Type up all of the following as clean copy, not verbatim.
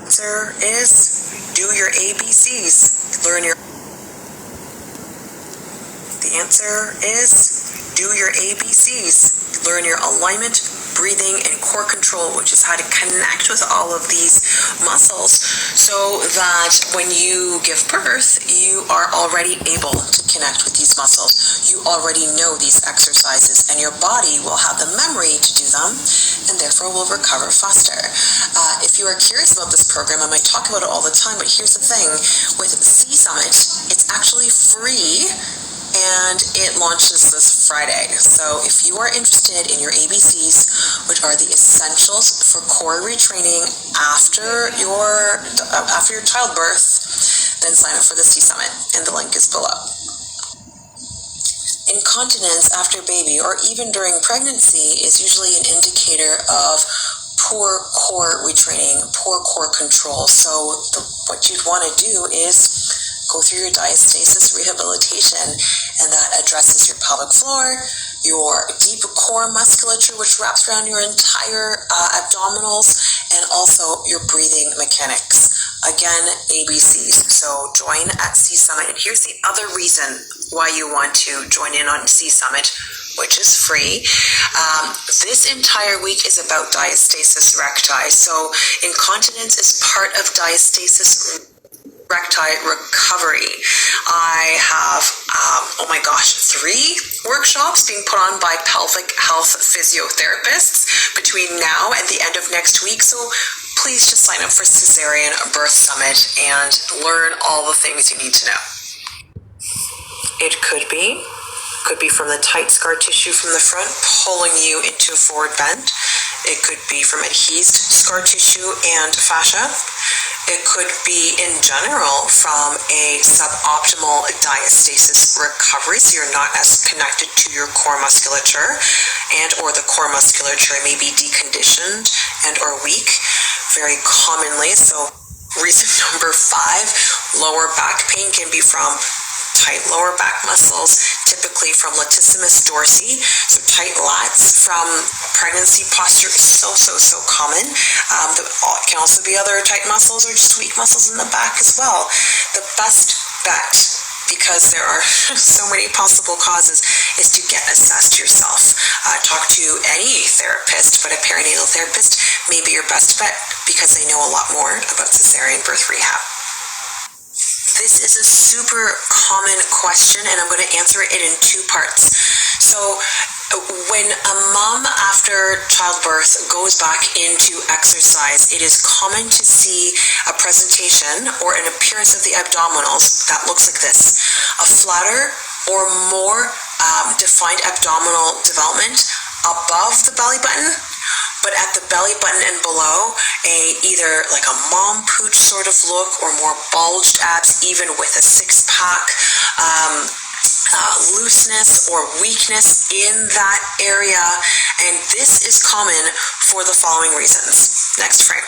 answer is do your ABCs. The answer is do your ABCs. Learn your alignment, breathing, and core control, which is how to connect with all of these muscles so that when you give birth, you are already able to connect with these muscles. You already know these exercises, and your body will have the memory to do them, and therefore will recover faster. If you are curious about this program, I might talk about it all the time, but here's the thing. With C Summit, it's actually free, and it launches this Friday. So if you are interested in your ABCs, which are the essentials for core retraining after your childbirth, then sign up for the C Summit, and the link is below. Incontinence after baby or even during pregnancy is usually an indicator of poor core retraining, poor core control. So what you'd want to do is go through your diastasis rehabilitation, and that addresses your pelvic floor, your deep core musculature, which wraps around your entire abdominals, and also your breathing mechanics. Again, ABCs. So join at C Summit. And here's the other reason why you want to join in on C Summit, which is free. This entire week is about diastasis recti. So incontinence is part of diastasis recti recovery. I have, 3 workshops being put on by pelvic health physiotherapists between now and the end of next week. So please just sign up for Cesarean Birth Summit and learn all the things you need to know. It could be from the tight scar tissue from the front pulling you into a forward bend. It could be from adhesed scar tissue and fascia. It could be in general from a suboptimal diastasis recovery, so you're not as connected to your core musculature, and or the core musculature may be deconditioned and or weak very commonly. So reason number 5, lower back pain can be from tight lower back muscles, typically from latissimus dorsi. So tight lats from pregnancy posture is so common. There can also be other tight muscles or just weak muscles in the back as well. The best bet, because there are so many possible causes, is to get assessed yourself. Talk to any therapist, but a perinatal therapist may be your best bet because they know a lot more about cesarean birth rehab. This is a super common question, and I'm going to answer it in 2 parts. So when a mom after childbirth goes back into exercise, it is common to see a presentation or an appearance of the abdominals that looks like this: a flatter or more defined abdominal development above the belly button, but at the belly button and below, either like a mom pooch sort of look or more bulged abs, even with a 6-pack, looseness or weakness in that area. And this is common for the following reasons. Next frame.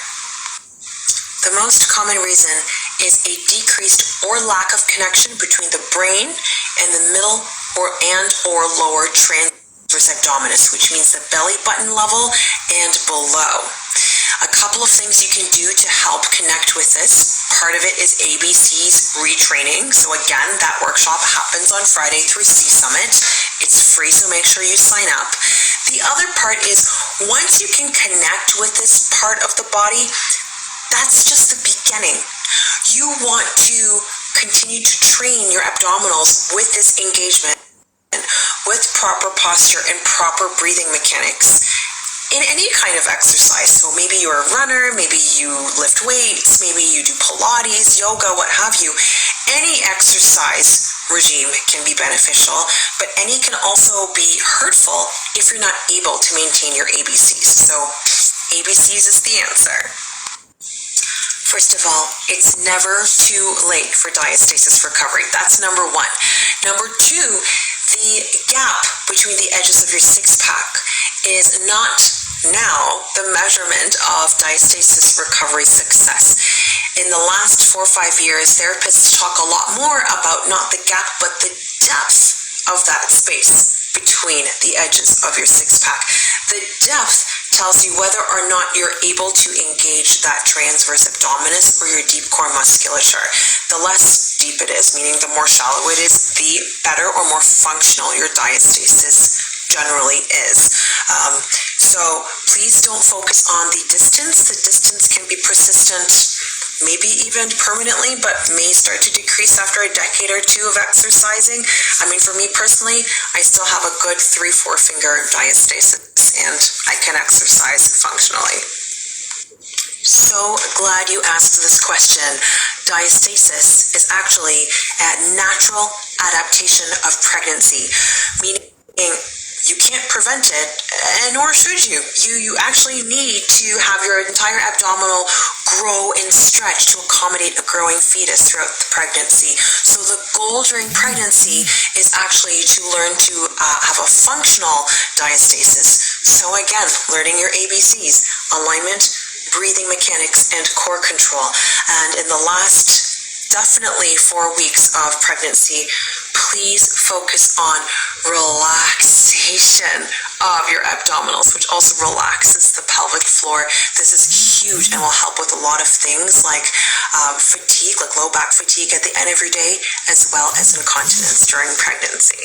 The most common reason is a decreased or lack of connection between the brain and the middle or lower transverse abdominis, which means the belly button level and below. A couple of things you can do to help connect with this. Part of it is ABC's retraining. So again, that workshop happens on Friday through C Summit. It's free, so make sure you sign up. The other part is, once you can connect with this part of the body, that's just the beginning. You want to continue to train your abdominals with this engagement, with proper posture and proper breathing mechanics in any kind of exercise. So maybe you're a runner, maybe you lift weights, maybe you do Pilates, yoga, what have you. Any exercise regime can be beneficial, but any can also be hurtful if you're not able to maintain your ABCs. So ABCs is the answer. First of all, it's never too late for diastasis recovery. That's number 1. Number 2, the gap between the edges of your 6-pack is not now the measurement of diastasis recovery success. In the last 4 or 5 years, therapists talk a lot more about not the gap, but the depth of that space between the edges of your 6-pack. The depth tells you whether or not you're able to engage that transverse abdominis or your deep core musculature. The less deep it is, meaning the more shallow it is, the better or more functional your diastasis generally is. So please don't focus on the distance. The distance can be persistent, maybe even permanently, but may start to decrease after a decade or two of exercising. I mean, for me personally, I still have a good 3-4 finger diastasis and I can exercise functionally. So glad you asked this question. Diastasis is actually a natural adaptation of pregnancy, meaning you can't prevent it, and nor should you. You actually need to have your entire abdominal grow and stretch to accommodate a growing fetus throughout the pregnancy. So the goal during pregnancy is actually to learn to have a functional diastasis. So again, learning your ABCs, alignment, breathing mechanics, and core control. And in the last definitely 4 weeks of pregnancy, please focus on relaxation of your abdominals, which also relaxes the pelvic floor. This is huge and will help with a lot of things like fatigue, like low back fatigue at the end of your day, as well as incontinence during pregnancy.